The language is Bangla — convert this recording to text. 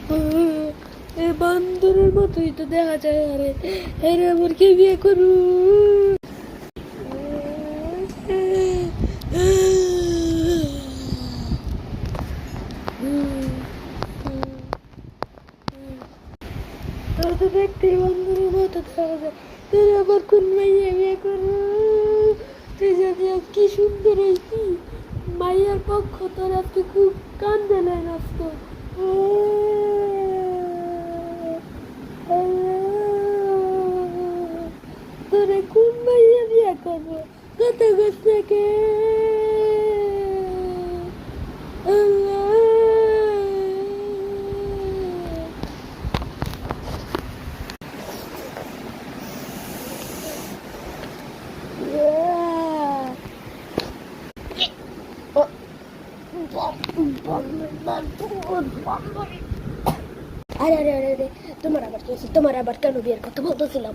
এ বান্দরের মতোই তো দেখা যায়। আরে এরে আমার কে বিয়ে করু? তোর তো দেখতেই বান্দরের মতো দেখা যায়। তোর আবার কোন মাইয়া বিয়ে করু? তুই যদি আজ কি সুন্দর হইতি, মাইয়ার পক্ষ তোর আজকে খুব কান্দে নাই নাচতো। তোরে কোন মাইয়া বিয়ে করবো? কত গেছে কে? আরে আরে আরে আরে, তোমার আবার কি হয়েছে? তোমার আবার কেন বিয়ের কথা বলতেছিলাম?